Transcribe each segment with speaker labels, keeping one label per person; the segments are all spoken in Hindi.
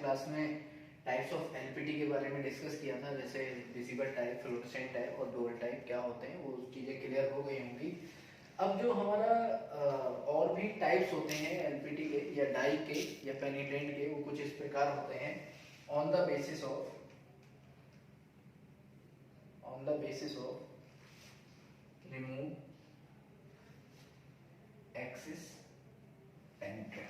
Speaker 1: क्लास में टाइप्स ऑफ एलपीटी के बारे में डिस्कस किया था, जैसे विजिबल टाइप, फ्लोरोसेंट टाइप और डुअल टाइप क्या होते हैं, वो चीज़ें क्लियर हो गई होंगी। अब जो हमारा और भी टाइप्स होते हैं एलपीटी के या डाई के या पेनिट्रेंट के, वो कुछ इस प्रकार होते हैं। On the basis of remove excess penetrant,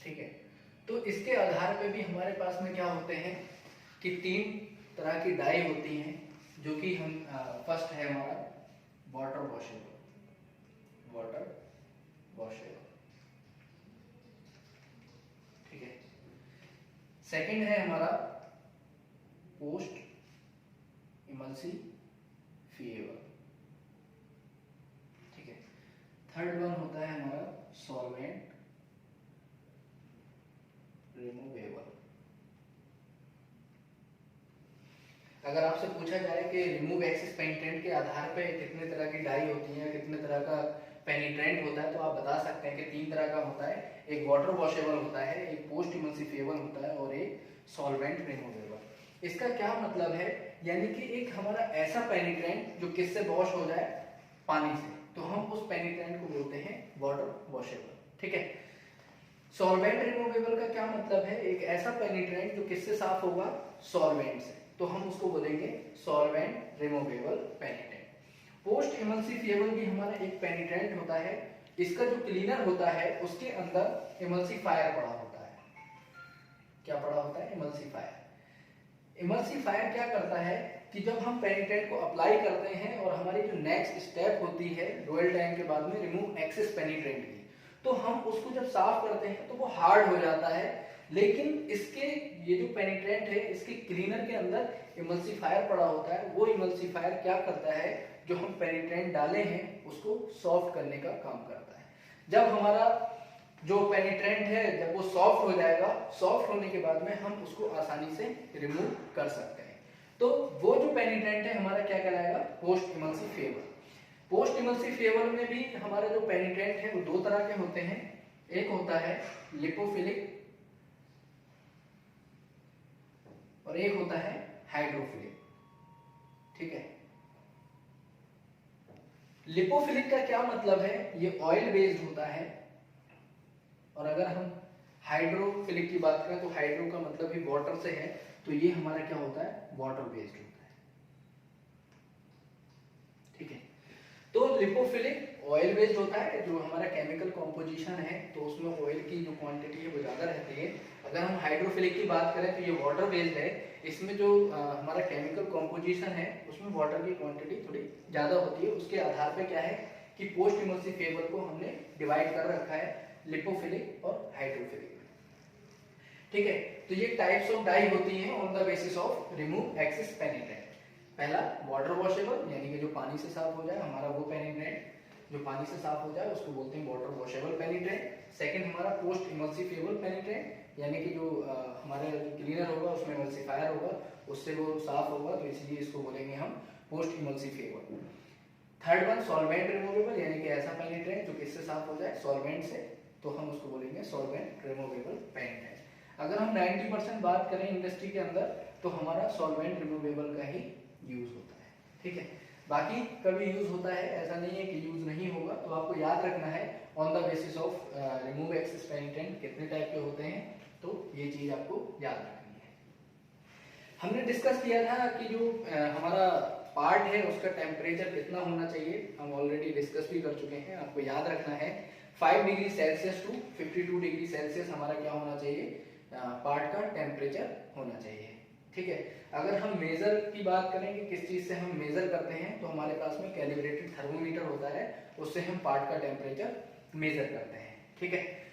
Speaker 1: ठीक है। तो इसके आधार पे भी हमारे पास में क्या होते हैं कि 3 तरह की डाई होती हैं, जो कि हम फर्स्ट है हमारा वाटर वॉशेबल, ठीक है। सेकंड है हमारा पोस्ट इमल्सिफिएबल, ठीक है। थर्ड वन होता है हमारा सॉल्वेंट रिमूवेबल। अगर आपसे पूछा जाए कि रिमूव एक्सिस पेनिट्रेंट के आधार पे कितने तरह की डाई होती है, कितने तरह का पेनिट्रेंट होता है, तो आप बता सकते हैं कि 3 तरह का होता है। एक वाटर वॉशेबल होता है, एक पोस्ट इमल्सिफिएबल होता है और एक सॉल्वेंट रिमूवेबल। इसका क्या मतलब है, यानी कि एक हमारा ऐसा पेनिट्रेंट जो किससे वॉश हो जाए, पानी से, तो हम उस पेनिट्रेंट को बोलते हैं वाटर वॉशेबल, ठीक है। सॉल्वेंट रिमूवेबल का क्या मतलब है, एक ऐसा पेनिट्रेंट जो किससे साफ होगा, सॉल्वेंट से, तो हम उसको बोलेंगे सॉल्वेंट रिमूवेबल पेनिट्रेंट। पोस्ट इमल्सिफिएबल भी हमारा एक पेनिट्रेंट होता है। इसका जो क्लीनर होता है उसके अंदर इमल्सिफायर पड़ा होता है। क्या पड़ा होता है, इमल्सिफायर। इमल्सिफायर क्या करता है कि जब हम पेनिट्रेंट को अप्लाई करते हैं और हमारी जो नेक्स्ट स्टेप होती है डुअल टाइम के बाद में रिमूव एक्सेस पेनिट्रेंट की, तो हम उसको जब साफ करते हैं तो वो हार्ड हो जाता है। लेकिन इसके ये जो पेनिट्रेंट है, इसके क्लीनर के अंदर इमल्सिफायर पड़ा होता है। वो इमल्सिफायर क्या करता है, जो हम पेनिट्रेंट डाले हैं उसको सॉफ्ट करने का काम करता है। जब हमारा जो पेनिट्रेंट है जब वो सॉफ्ट हो जाएगा, सॉफ्ट होने के बाद में हम उसको आसानी से रिमूव कर सकते हैं। तो वो जो पेनिट्रेंट है हमारा क्या कहलाएगा, पोस्ट इमल्सिफिएबल। पोस्ट इमल्सिफिएबल में भी हमारा जो पेनिट्रेंट है वो 2 तरह के होते हैं। एक होता है लिपोफिलिक और एक होता है हाइड्रोफिलिक, ठीक है। लिपोफिलिक का क्या मतलब है, ये ऑयल बेस्ड होता है। और अगर हम हाइड्रोफिलिक की बात करें तो हाइड्रो का मतलब ही वाटर से है, तो ये हमारा क्या होता है, वाटर बेस्ड होता है, ठीक है। तो लिपोफिलिक ऑयल बेस्ड होता है, जो हमारा केमिकल कॉम्पोजिशन है तो उसमें ऑयल की जो क्वांटिटी है वो ज्यादा रहती है। अगर हम हाइड्रोफिलिक की बात करें तो ये वाटर बेस्ड है। इसमें जो हमारा केमिकल कॉम्पोजिशन है उसमें वाटर की क्वांटिटी थोड़ी ज्यादा होती है। उसके आधार पे क्या है कि पोस्ट इमल्सिफिएबल को हमने डिवाइड कर रखा है लिपोफिलिक और हाइड्रोफिलिक, ठीक है। तो ये टाइप्स ऑफ डाई होती हैं on the basis of remove excess penetrant. पहला वाटर वॉशेबल, यानी कि जो पानी से साफ हो जाए, हमारा वो पेनिट्रेंट जो पानी से साफ हो जाए उसको बोलते हैं वाटर वॉशेबल पेनिट्रेंट। सेकंड हमारा पोस्ट इमल्सिफिएबल पेनिट्रेंट, यानी कि जो हमारा क्लीनर होगा उसमें इमल्सिफायर होगा, उससे वो साफ होगा, तो इसलिए इसको बोलेंगे हम post emulsifiable. Third one solvent removable, यानी कि ऐसा पेनिट्रेंट जो किससे साफ हो जाए, सॉल्वेंट से, तो हम उसको बोलेंगे सॉल्वेंट रिमूवेबल पेनिट्रेंट। अगर हम 90% बात करें इंडस्ट्री के अंदर तो हमारा सॉल्वेंट रिमूवेबल का ही यूज होता है, ठीक है। बाकी कभी यूज होता है, ऐसा नहीं है कि यूज नहीं होगा। तो आपको याद रखना है on the basis of remove excess penetrant कितने टाइप के होते हैं, तो ये चीज आपको याद रखनी है। हमने डिस्कस किया था कि जो हमारा पार्ट है उसका टेम्परेचर कितना होना चाहिए, हम ऑलरेडी डिस्कस भी कर चुके हैं। आपको याद रखना है 5 degree Celsius to 52 degree Celsius हमारा क्या होना चाहिए, पार्ट का टेम्परेचर होना चाहिए, ठीक है। अगर हम मेजर की बात करेंगे, किस चीज से हम मेजर करते हैं, तो हमारे पास में कैलिब्रेटेड थर्मोमीटर होता है, उससे हम पार्ट का टेम्परेचर मेजर करते हैं, ठीक है।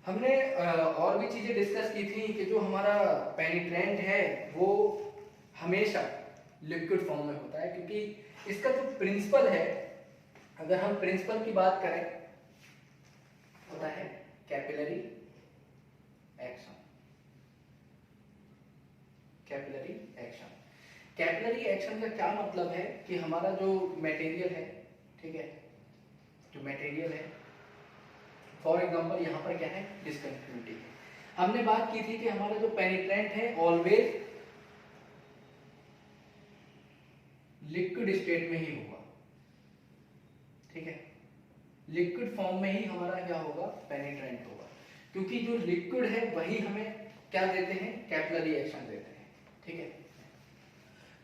Speaker 1: हमने और भी चीजें डिस्कस की थी कि जो हमारा पेनिट्रेंट है वो हमेशा लिक्विड फॉर्म में होता है, क्योंकि इसका जो प्रिंसिपल है, अगर हम प्रिंसिपल की बात करें, होता है capillary action. Capillary action, capillary action का क्या मतलब है कि हमारा जो मटेरियल है, ठीक है, जो मटेरियल है फॉर एग्जांपल यहाँ पर क्या है, डिसकंटिन्यूटी है। हमने बात की थी कि हमारा जो पेनिट्रेंट है ऑलवेज लिक्विड स्टेट में ही होगा, ठीक है, लिक्विड फॉर्म में ही हमारा क्या होगा, पेनिट्रेंट होगा, क्योंकि जो लिक्विड है वही हमें क्या देते हैं, कैपिलरी एक्शन देते हैं, ठीक है।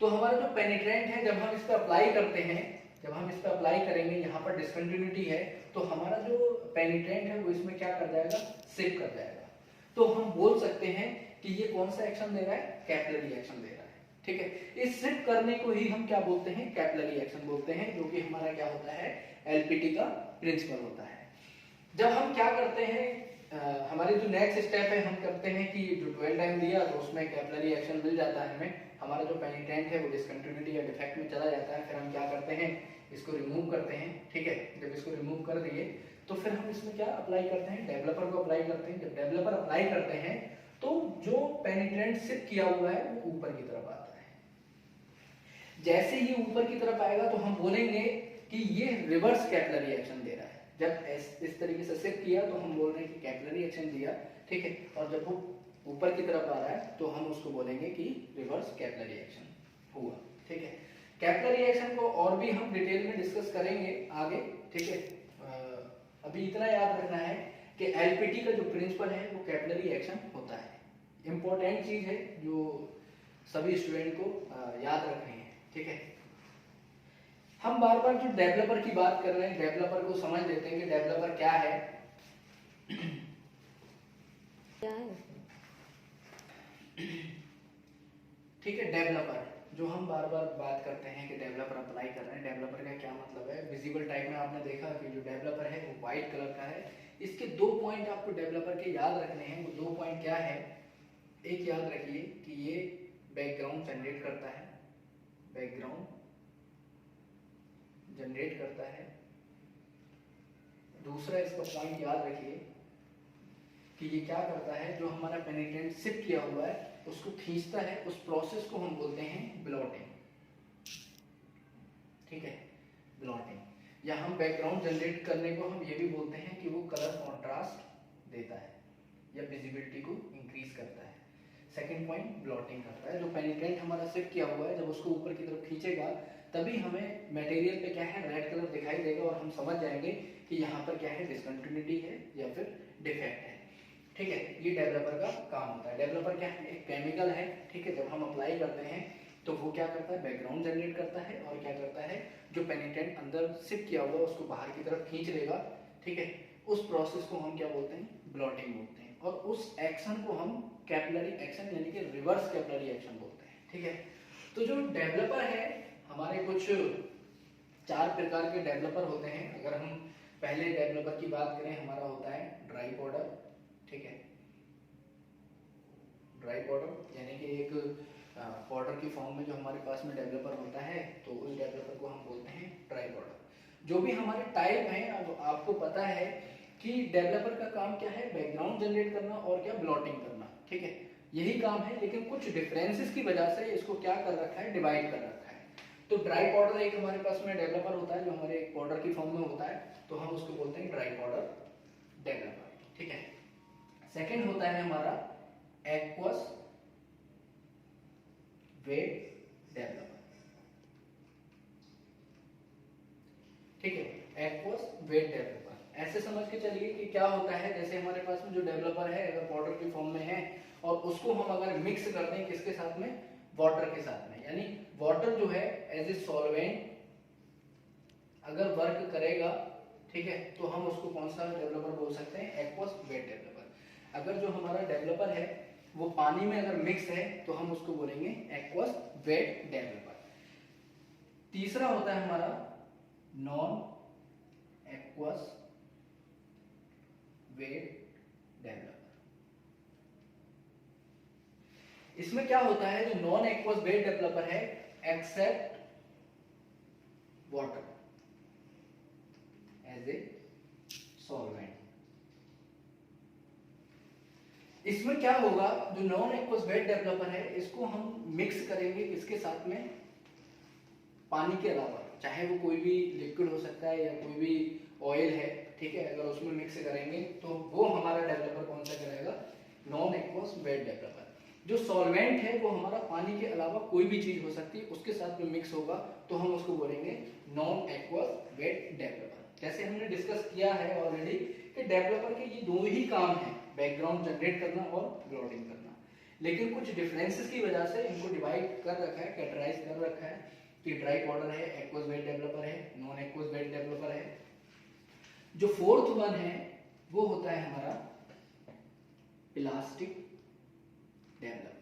Speaker 1: तो हमारा जो पेनिट्रेंट है जब हम इस पर अप्लाई करते हैं, जब हम इस पर अप्लाई करेंगे, यहाँ पर डिसकंटिन्यूटी है, तो हमारा जो पेनिट्रेंट है वो इसमें क्या कर जाएगा, शिफ्ट कर जाएगा। तो हम बोल सकते हैं कि ये कौन सा एक्शन दे रहा है, कैपिलरी एक्शन दे रहा है, ठीक है। इस शिफ्ट करने को ही हम क्या बोलते हैं, कैपिलरी एक्शन बोलते हैं, जो कि हमारा क्या होता है, एलपीटी का प्रिंसिपल होता है। जब हम क्या करते हैं, हमारी जो नेक्स्ट स्टेप है, हम करते हैं कि जो 12 टाइम दिया तो उसमें कैपिलरी एक्शन मिल जाता है हमें, हमारा जो पेनिट्रेंट है वो डिसकंटिन्यूटी या डिफेक्ट में चला जाता है, फिर हम क्या करते हैं, इसको रिमूव करते हैं, ठीक है। जब इसको रिमूव कर दिए तो फिर हम इसमें क्या अप्लाई करते हैं, डेवलपर को अप्लाई करते हैं। जब डेवलपर अप्लाई करते हैं तो जो पेनिट्रेंट शिफ्ट किया हुआ है वो ऊपर की तरफ आता है। जैसे ये ऊपर की तरफ आएगा तो हम बोलेंगे कि ये रिवर्स कैपिलरी एक्शन दे रहा है। जब इस तरीके से शिफ्ट किया तो हम बोल रहे हैं कि कैपिलरी एक्शन दिया, ठीक है, और जब वो ऊपर की तरफ आ रहा है तो हम उसको बोलेंगे कि रिवर्स कैपिलरी एक्शन हुआ, ठीक है। कैपिलरी एक्शन को और भी हम डिटेल में डिस्कस करेंगे आगे, ठीक है। अभी इतना याद रखना है कि एलपीटी का जो प्रिंसिपल है वो कैपिलरी एक्शन होता है। इंपॉर्टेंट चीज है जो सभी स्टूडेंट को याद रखनी है, ठीक है। हम बार बार जो डेवलपर की बात कर रहे हैं, डेवलपर को समझ लेते हैं कि डेवलपर क्या है। ठीक है, डेवलपर जो हम बार बार बात करते हैं कि डेवलपर अप्लाई कर रहे हैं, डेवलपर का क्या मतलब है। विजिबल टाइप में आपने देखा कि जो डेवलपर है वो व्हाइट कलर का है। इसके 2 पॉइंट आपको डेवलपर के याद रखने हैं। वो 2 पॉइंट क्या है, एक याद रखिए कि ये बैकग्राउंड जनरेट करता है, बैकग्राउंड जनरेट करता है। दूसरा इसका पॉइंट याद रखिए कि ये क्या करता है, जो हमारा पेनिट्रेंट शिफ्ट किया हुआ है उसको खींचता है। उस प्रोसेस को हम बोलते हैं ब्लॉटिंग, ठीक है, ब्लॉटिंग। या हम बैकग्राउंड जनरेट करने को हम ये भी बोलते हैं कि वो कलर कॉन्ट्रास्ट देता है या विजिबिलिटी को इंक्रीज करता है। सेकंड पॉइंट ब्लॉटिंग करता है। जो पेनिट्रेंट हमारा शिफ्ट किया हुआ है जब उसको ऊपर की तरफ खींचेगा तभी हमें मटेरियल पे क्या है, रेड कलर दिखाई देगा और हम समझ जाएंगे कि यहाँ पर क्या है, डिसकंटिन्यूटी है या फिर डिफेक्ट है, ठीक है। ये डेवलपर का काम होता है। डेवलपर क्या है, एक केमिकल है, ठीक है। जब हम अप्लाई करते हैं तो वो क्या करता है, बैकग्राउंड जनरेट करता है और क्या करता है, जो पेनिट्रेंट अंदर शिफ्ट किया हुआ है उसको बाहर की तरफ खींच लेगा, ठीक है। उस प्रोसेस को हम क्या बोलते हैं, ब्लॉटिंग बोलते हैं। और उस एक्शन को हम कैपिलरी एक्शन यानी कि रिवर्स कैपिलरी एक्शन बोलते हैं, ठीक है। तो जो डेवलपर है, हमारे कुछ 4 प्रकार के डेवलपर होते हैं। अगर हम पहले डेवलपर की बात करें, हमारा होता है ड्राई पाउडर, ठीक है। ड्राई पाउडर यानी कि एक पाउडर की फॉर्म में जो हमारे पास में डेवलपर होता है तो उस डेवलपर को हम बोलते हैं ड्राई पाउडर। जो भी हमारे टाइप हैं, अब आपको पता है कि डेवलपर का काम क्या है, बैकग्राउंड जनरेट करना और क्या, ब्लॉटिंग करना, ठीक है, यही काम है। लेकिन कुछ डिफरेंसेस की वजह से इसको क्या कर रखा है, डिवाइड कर रखा है। तो ड्राई पाउडर एक हमारे पास में डेवलपर होता है जो हमारे एक पाउडर की फॉर्म में होता है, तो हम उसको बोलते हैं ड्राई पाउडर डेवलपर, ठीक है। सेकंड होता है हमारा एक्वस वेट डेवलपर, ठीक है, एक्वस वेट डेवलपर। ऐसे समझ के चलिए कि क्या होता है, जैसे हमारे पास में जो डेवलपर है अगर पाउडर की फॉर्म में है और उसको हम अगर मिक्स कर दें किसके साथ में, वाटर के साथ में, यानी वाटर जो है एज ए सॉल्वेंट अगर वर्क करेगा, ठीक है, तो हम उसको कौन सा डेवलपर बोल सकते हैं, एक्वस वेट डेवलपर। अगर जो हमारा डेवलपर है वो पानी में अगर मिक्स है तो हम उसको बोलेंगे एक्वस वेट डेवलपर। तीसरा होता है हमारा नॉन एक्वस वेट डेवलपर। इसमें क्या होता है, जो नॉन एक्वस वेट डेवलपर है, except water as a solvent. इसमें क्या होगा, जो नॉन एक्वस वेट डेवलपर है इसको हम मिक्स करेंगे किसके साथ में, पानी के अलावा, चाहे वो कोई भी लिक्विड हो सकता है या कोई भी ऑयल है, ठीक है, अगर उसमें मिक्स करेंगे तो वो हमारा डेवलपर कौन सा कहलाएगा, नॉन एक्वस वेट डेवलपर। जो सॉल्वेंट है वो हमारा पानी के अलावा कोई भी चीज हो सकती है, उसके साथ में मिक्स होगा तो हम उसको बोलेंगे नॉन एक्वस वेट डेवलपर। जैसे हमने डिस्कस किया है ऑलरेडी कि डेवलपर के ये दो ही काम है, बैकग्राउंड जनरेट करना और ग्राउंडिंग करना, लेकिन कुछ डिफरेंसेस की वजह से इनको डिवाइड कर रखा है, कैटेगराइज कर रखा है कि ड्राई पाउडर है, एक्वस वेट डेवलपर है, नॉन एक्वस वेट डेवलपर है। जो फोर्थ वन है वो होता है हमारा प्लास्टिक डेवलपर।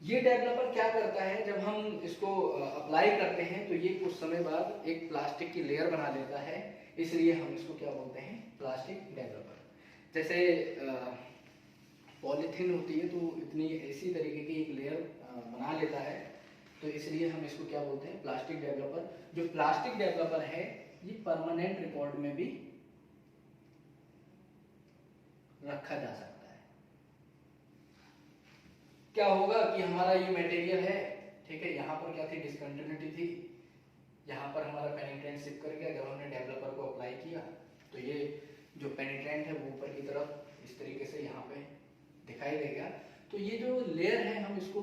Speaker 1: ये डेवलपर क्या करता है, जब हम इसको अप्लाई करते हैं तो ये कुछ समय बाद एक प्लास्टिक की लेयर बना लेता है, इसलिए हम इसको क्या बोलते हैं, प्लास्टिक डेवलपर। जैसे पॉलीथीन होती है तो इतनी ऐसी तरीके की एक लेयर बना लेता है, तो इसलिए हम इसको क्या बोलते हैं, प्लास्टिक डेवलपर। जो प्लास्टिक डेवलपर है ये परमानेंट रिकॉर्ड में भी रखा जा सकता है। क्या होगा कि हमारा ये मटेरियल है, ठीक है, यहाँ पर क्या थी, डिसकंटिन्यूटी थी, यहाँ पर हमारा पेनिट्रेंट शिफ्ट कर गया। जब हमने डेवलपर को अप्लाई किया तो ये जो पेनिट्रेंट है वो ऊपर की तरफ इस तरीके से यहाँ पे दिखाई देगा। तो ये जो लेयर है हम इसको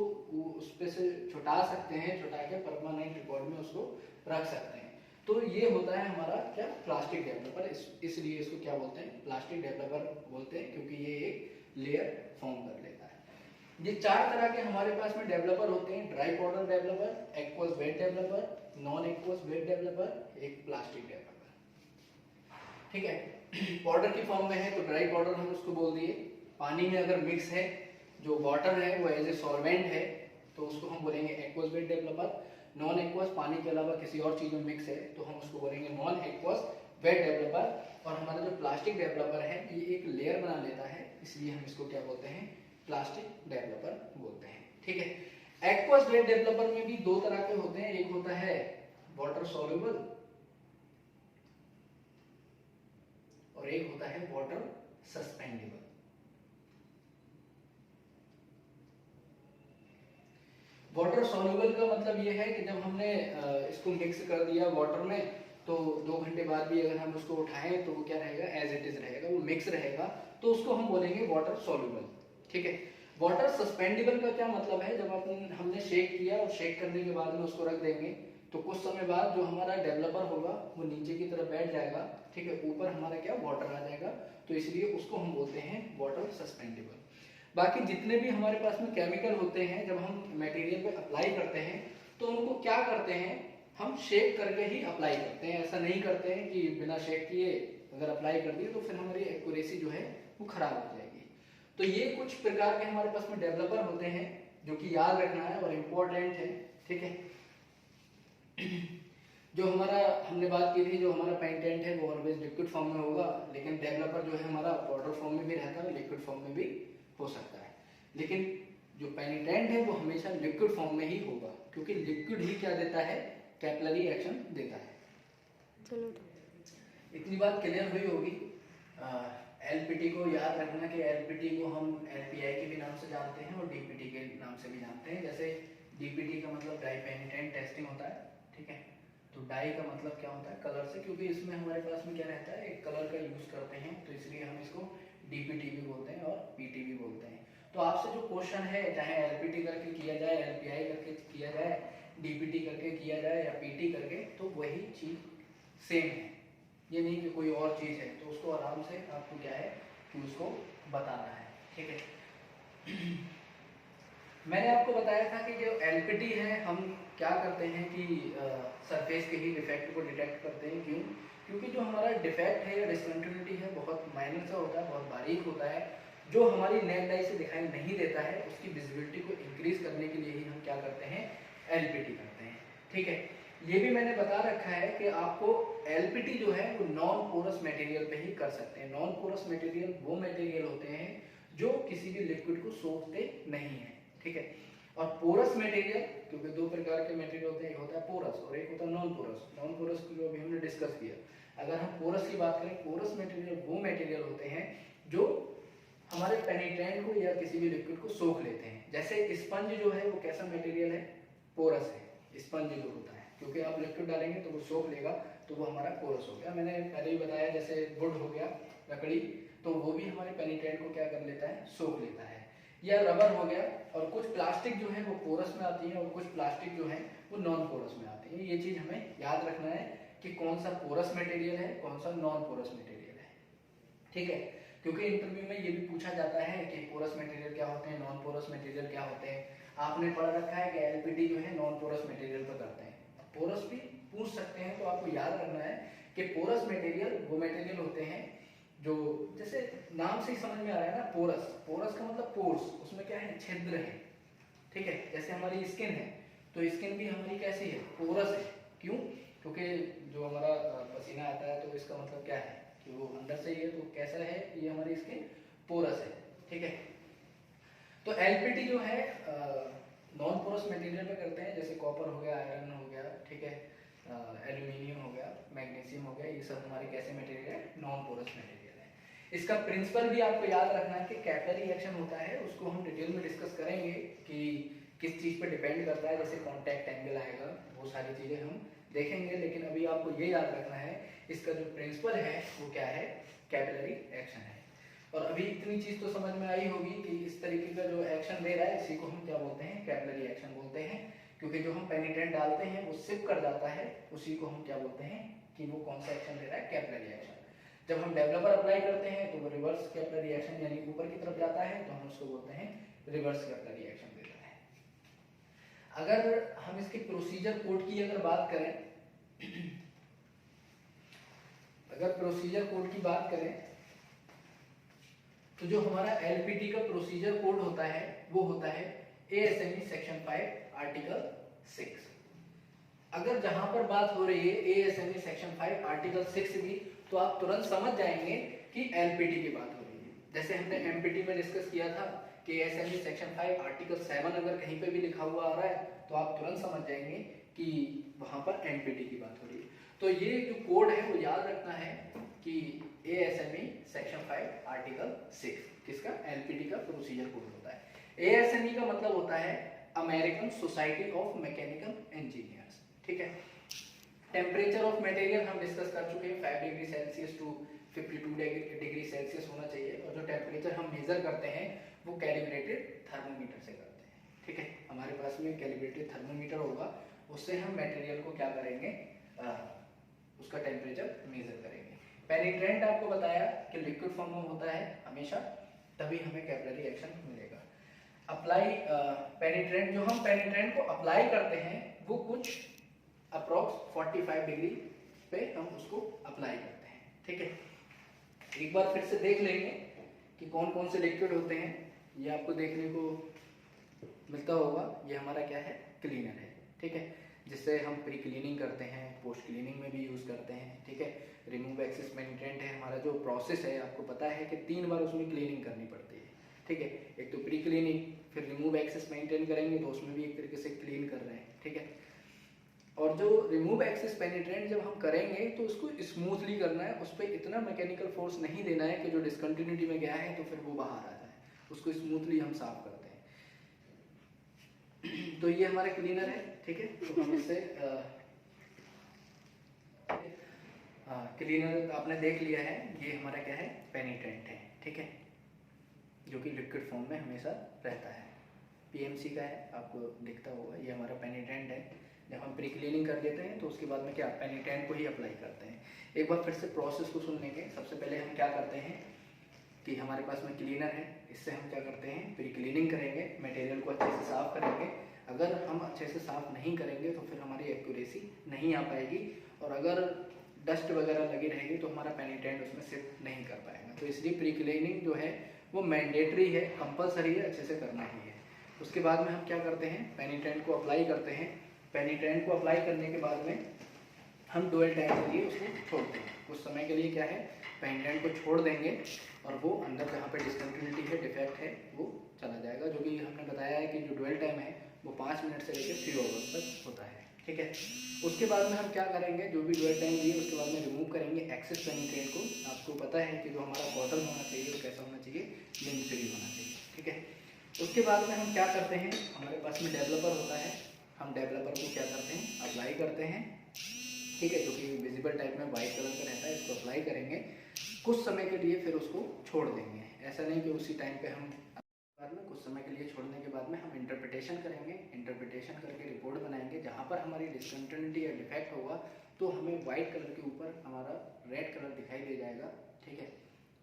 Speaker 1: उस पे से छुटा सकते हैं, छुटा के परमानेंट रिकॉर्ड में उसको रख सकते हैं। तो ये होता है हमारा क्या, प्लास्टिक डेवलपर। इसलिए इसको क्या बोलते हैं, प्लास्टिक डेवलपर बोलते हैं, क्योंकि ये एक लेयर फॉर्म कर लेता है। ये चार तरह के हमारे पास में डेवलपर होते हैं, dry powder developer, aqueous wet developer, non aqueous wet developer, एक प्लास्टिक डेवलपर। ठीक है, पाउडर की फॉर्म में है तो ड्राई पाउडर हम उसको बोल दिए। पानी में अगर मिक्स है, जो वाटर है वो एज ए सॉल्वेंट है, तो उसको हम बोलेंगे aqueous wet developer. Non aqueous, पानी के अलावा किसी और चीज में मिक्स है तो हम उसको बोलेंगे नॉन एक्वस वेट डेवलपर। और हमारा जो प्लास्टिक डेवलपर है ये एक लेयर बना लेता है, इसलिए हम इसको क्या बोलते हैं, प्लास्टिक डेवलपर बोलते हैं। ठीक है, एक्वस वेट डेवलपर में भी दो तरह के होते हैं, एक होता है वाटर सॉल्युबल और एक होता है वाटर सस्पेंडेबल। वाटर सॉल्युबल का मतलब ये है कि जब हमने इसको मिक्स कर दिया वाटर में तो 2 घंटे बाद भी अगर हम उसको उठाएं तो वो क्या रहेगा, एज इट इज रहेगा, वो मिक्स रहेगा, तो उसको हम बोलेंगे वाटर सॉल्युबल। ठीक है, वाटर सस्पेंडेबल का क्या मतलब है, जब हमने शेक किया और शेक करने के बाद में उसको रख देंगे तो कुछ समय बाद जो हमारा डेवलपर होगा वो नीचे की तरफ बैठ जाएगा। ठीक है, ऊपर हमारा क्या, वाटर आ जाएगा, तो इसलिए उसको हम बोलते हैं वाटर सस्पेंडेबल। बाकी जितने भी हमारे पास में केमिकल होते हैं, जब हम मटेरियल पे अप्लाई करते हैं तो उनको क्या करते हैं, हम शेक करके ही अप्लाई करते हैं। ऐसा नहीं करते हैं कि बिना शेक किए अगर अप्लाई कर दिए तो फिर हमारी एक्यूरेसी जो है वो खराब हो जाएगी। तो ये कुछ प्रकार के हमारे पास में डेवलपर होते हैं जो कि याद रखना है और इम्पोर्टेंट है। ठीक है, जो हमारा हमने बात की थी, जो हमारा पेंटेंट है वो ऑलवेज लिक्विड फॉर्म में होगा, लेकिन डेवलपर जो है हमारा पाउडर फॉर्म में भी रहता है, लिक्विड फॉर्म में भी हो सकता है। लेकिन जो पेनिट्रेंट है वो हमेशा लिक्विड फॉर्म में ही होगा, क्योंकि लिक्विड ही क्या देता है, कैपिलरी एक्शन देता है। चलो इतनी बात क्लियर हुई होगी। एलपीटी को याद रखना कि एलपीटी को हम एलपीआई के भी नाम से जानते हैं और डीपीटी के नाम से भी जानते हैं। जैसे डीपीटी का मतलब डाई पेनिट्रेंट टेस्टिंग होता है। ठीक है, तो डाई का मतलब क्या होता है, कलर से, क्योंकि इसमें हमारे पास में क्या रहता है, एक कलर का यूज करते हैं, तो इसलिए हम इसको डीपीटी भी बोलते हैं और पीटी भी बोलते हैं। तो आपसे जो क्वेश्चन है, चाहे एलपीटी करके किया जाए, एलपीआई करके किया जाए, डीपीटी करके किया जाए या पीटी करके, तो वही चीज सेम है, ये नहीं कि कोई और चीज है। तो उसको आराम से आपको क्या है कि उसको बताना है। ठीक है, मैंने आपको बताया था कि जो एलपीटी है हम क्या करते हैं कि सरफेस के ही डिफेक्ट को डिटेक्ट करते हैं। क्यों? क्योंकि जो हमारा डिफेक्ट है या डिसकंटिन्यूटी है बहुत माइनर सा होता है, बहुत बारीक होता है, जो हमारी नेक्ड आई से दिखाई नहीं देता है, उसकी विजिबिलिटी को इंक्रीज करने के लिए ही हम क्या करते हैं, एलपीटी करते हैं। ठीक है, ये भी मैंने बता रखा है कि आपको एलपीटी जो है वो नॉन पोरस मटेरियल पे ही कर सकते हैं। नॉन पोरस मटेरियल वो मटेरियल होते हैं जो किसी भी लिक्विड को सोखते नहीं है। ठीक है, और पोरस मटेरियल, क्योंकि दो प्रकार के मटेरियल होते हैं, एक होता है पोरस और एक होता है नॉन पोरस। नॉन पोरस को अभी हमने डिस्कस किया। अगर हम पोरस की बात करें, पोरस मटेरियल वो मटेरियल होते हैं जो हमारे पेनिट्रेंट को या किसी भी लिक्विड को सोख लेते हैं। जैसे स्पंज जो है वो कैसा मटेरियल है, पोरस है। स्पंज जो होता है, क्योंकि आप लिक्विड डालेंगे तो वो सोख लेगा, तो वो हमारा पोरस हो गया। मैंने पहले ही बताया जैसे वुड हो गया, लकड़ी, तो वो भी हमारे पेनिट्रेंट को क्या कर लेता है, सोख लेता है। या रबर हो गया, और कुछ प्लास्टिक जो है वो पोरस में आती है और कुछ प्लास्टिक जो है वो नॉन पोरस में आती है। ये चीज हमें याद रखना है कि कौन सा पोरस मटेरियल है, कौन सा नॉन पोरस मटेरियल है, ठीक है। क्योंकि इंटरव्यू में ये भी पूछा जाता है कि पोरस मटेरियल क्या होते हैं, नॉन पोरस मटेरियल क्या होते हैं। आपने पढ़ रखा है कि एलपीटी जो है नॉन पोरस मटेरियल पर करते हैं, पोरस भी पूछ सकते हैं। तो आपको याद रखना है कि पोरस मटेरियल वो मटेरियल होते हैं जो, जैसे नाम से ही समझ में आ रहा है ना, पोरस, पोरस का मतलब पोर्स, उसमें क्या है, छिद्र है, ठीक है। जैसे हमारी स्किन है, तो स्किन भी हमारी कैसी है, पोरस है। क्यों? क्योंकि जो हमारा पसीना आता है तो इसका मतलब क्या है कि वो अंदर से ही है, तो कैसा है, ये हमारी स्किन पोरस है, ठीक है। तो एलपीटी जो है नॉन पोरस मटेरियल में करते हैं, जैसे कॉपर हो गया, आयरन हो गया, ठीक है, एल्यूमिनियम हो गया, मैग्नीशियम हो गया, ये सब हमारे कैसे मटेरियल है, नॉन पोरस मटेरियल। इसका प्रिंसिपल भी आपको याद रखना है कि कैपिलरी रिएक्शन होता है, उसको हम डिटेल में डिस्कस करेंगे कि किस चीज पर डिपेंड करता है, जैसे कांटेक्ट एंगल आएगा, वो सारी चीजें हम देखेंगे। लेकिन अभी आपको ये याद रखना है इसका जो प्रिंसिपल है वो क्या है, कैपिलरी एक्शन है। और अभी इतनी चीज तो समझ में आई होगी कि इस तरीके का जो एक्शन दे रहा है इसी को हम क्या बोलते हैं, कैपिलरी एक्शन बोलते हैं। क्योंकि जो हम पेनिट्रेंट डालते हैं वो सिप कर जाता है, उसी को हम क्या बोलते हैं कि वो कौन सा एक्शन दे रहा है, कैपिलरी एक्शन। जब हम डेवलपर अप्लाई करते हैं तो वो रिवर्स कैपिलरी एक्शन यानी ऊपर की तरफ जाता है, तो हम उसको बोलते हैं रिवर्स कैपिलरी एक्शन देता है। अगर हम इसके प्रोसीजर कोड की अगर बात करें, अगर प्रोसीजर कोड की बात करें तो जो हमारा एलपीटी का प्रोसीजर कोड होता है वो होता है एएसएमई सेक्शन 5 आर्टिकल 6। अगर जहां पर बात हो रही है एएसएमई सेक्शन 5 आर्टिकल 6 की, तो आप तुरंत समझ जाएंगे कि एलपीटी की बात हो रही है। जैसे हमने एमपीटी में डिस्कस किया था कि एएसएमई सेक्शन 5 आर्टिकल 7 अगर कहीं पे भी लिखा हुआ आ रहा है तो आप तुरंत समझ जाएंगे कि वहां पर एमपीटी की बात हो रही है। तो ये जो कोड है वो याद रखना है कि एएसएमई सेक्शन 5 आर्टिकल 6 किसका, एलपीटी का प्रोसीजर कोड होता है। एएसएमई का मतलब होता है American society of mechanical engineers, ठीक है। टेम्परेचर ऑफ मटेरियल हम डिस्कस कर चुके हैं, 5 degree Celsius to 52 degree Celsius होना चाहिए। और जो टेम्परेचर हम मेजर करते हैं वो कैलिब्रेटेड थर्मोमीटर से करते हैं, ठीक है। हमारे पास में कैलिब्रेटेड थर्मोमीटर होगा, उससे हम मटेरियल को क्या करेंगे, उसका टेम्परेचर मेजर करेंगे। पेनिट्रेंट आपको बताया कि लिक्विड फॉर्म में होता है हमेशा, तभी हमें कैपिलरी एक्शन मिलेगा। अप्लाई पेनिट्रेंट, जो हम पेनिट्रेंट को अप्लाई करते हैं वो कुछ अप्रोक्स 45 डिग्री पे हम उसको अप्लाई करते हैं, ठीक है। एक बार फिर से देख लेंगे कि कौन कौन से लिक्विड होते हैं, ये आपको देखने को मिलता होगा। ये हमारा क्या है, क्लीनर है, ठीक है, जिससे हम प्री क्लीनिंग करते हैं, पोस्ट क्लीनिंग में भी यूज करते हैं, ठीक है। रिमूव एक्सेस पेनिट्रेंट है हमारा जो प्रोसेस है, आपको पता है कि 3 बार उसमें क्लीनिंग करनी पड़ती है, ठीक है। एक तो प्री क्लीनिंग, फिर रिमूव एक्सेस मेंटेन करेंगे तो उसमें भी एक तरीके से क्लीन कर रहे हैं, ठीक है। और जो रिमूव एक्सेस पेनिट्रेंट जब हम करेंगे तो उसको स्मूथली करना है, उस पर इतना मैकेनिकल फोर्स नहीं देना है कि जो डिसकंटिन्यूटी में गया है तो फिर वो बाहर आ जाए, उसको स्मूथली हम साफ करते हैं। तो ये हमारा क्लीनर है, ठीक है। तो हम इससे क्लीनर आपने देख लिया है, ये हमारा क्या है, पेनिट्रेंट है, ठीक है, जो कि लिक्विड फॉर्म में हमेशा रहता है। पीएमसी का है, आपको दिखता होगा, ये हमारा पेनिट्रेंट है। जब हम प्री क्लीनिंग कर लेते हैं तो उसके बाद में क्या, पेनिट्रेंट को ही अप्लाई करते हैं। एक बार फिर से प्रोसेस को सुन लेंगे। सबसे पहले हम क्या करते हैं कि हमारे पास में क्लीनर है, इससे हम क्या करते हैं, प्री क्लीनिंग करेंगे, मटेरियल को अच्छे से साफ करेंगे। अगर हम अच्छे से साफ नहीं करेंगे तो फिर हमारी एक्यूरेसी नहीं आ पाएगी, और अगर डस्ट वगैरह लगी रहेगी तो हमारा पेनिट्रेंट उसमें शिफ्ट नहीं कर पाएगा। तो इसलिए प्री क्लीनिंग जो है वो मैंडेटरी है, कंपलसरी है, अच्छे से करना ही है। उसके बाद में हम क्या करते हैं, पेनिट्रेंट को अप्लाई करते हैं। पेनिट्रेंट को अप्लाई करने के बाद में हम डुअल टाइम के लिए उसको छोड़ते हैं। कुछ समय के लिए क्या है, पेनिट्रेंट को छोड़ देंगे और वो अंदर जहाँ पे डिसकंटिन्यूटी है, डिफेक्ट है, वो चला जाएगा। जो कि हमने बताया है कि जो डुअल टाइम है वो 5 मिनट से लेकर 3 आवर्स तक होता है, ठीक है। उसके बाद में हम क्या करेंगे, जो भी डुअल टाइम लिए उसके बाद में रिमूव करेंगे एक्सेस पेनिट्रेंट को। आपको पता है कि जो हमारा बॉटल होना चाहिए वो कैसा होना चाहिए, लिंक फ्री होना चाहिए, ठीक है। उसके बाद में हम क्या करते हैं, हमारे पास में डेवलपर होता है, हम डेवलपर को क्या करते हैं, अप्लाई करते हैं, ठीक है, जो कि विजिबल टाइप में वाइट कलर का रहता है, इसको अप्लाई करेंगे, कुछ समय के लिए फिर उसको छोड़ देंगे। ऐसा नहीं कि उसी टाइम पे हम, बाद में कुछ समय के लिए छोड़ने के बाद में हम इंटरप्रिटेशन करेंगे, इंटरप्रिटेशन करके रिपोर्ट बनाएंगे। जहाँ पर हमारी डिसकंटिन्यूटी या डिफेक्ट होगा तो हमें वाइट कलर के ऊपर हमारा रेड कलर दिखाई दे जाएगा, ठीक है।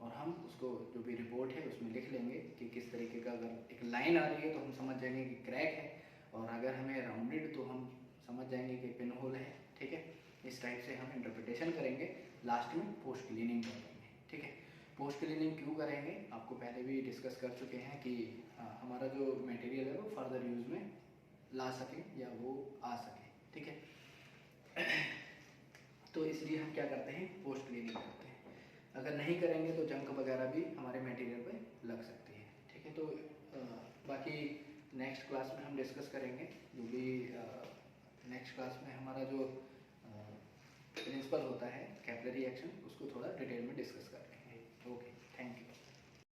Speaker 1: और हम उसको जो भी रिपोर्ट है उसमें लिख लेंगे कि किस तरीके का, अगर एक लाइन आ रही है तो हम समझ जाएंगे कि क्रैक है, और अगर हमें राउंडेड तो हम समझ जाएंगे कि पिन होल है, ठीक है। इस टाइप से हम इंटरप्रिटेशन करेंगे, लास्ट में पोस्ट क्लीनिंग कर देंगे, ठीक है। पोस्ट क्लीनिंग क्यों करेंगे, आपको पहले भी डिस्कस कर चुके हैं कि हमारा जो मटेरियल है वो फर्दर यूज़ में ला सके या वो आ सके, ठीक है। तो इसलिए हम क्या करते हैं, पोस्ट क्लीनिंग करते हैं। अगर नहीं करेंगे तो जंक वगैरह भी हमारे मटेरियल पे लग सकती है, ठीक है। तो बाकी नेक्स्ट क्लास में हम डिस्कस करेंगे, जो भी नेक्स्ट क्लास में हमारा जो प्रिंसिपल होता है कैपिलरी एक्शन, उसको थोड़ा डिटेल में डिस्कस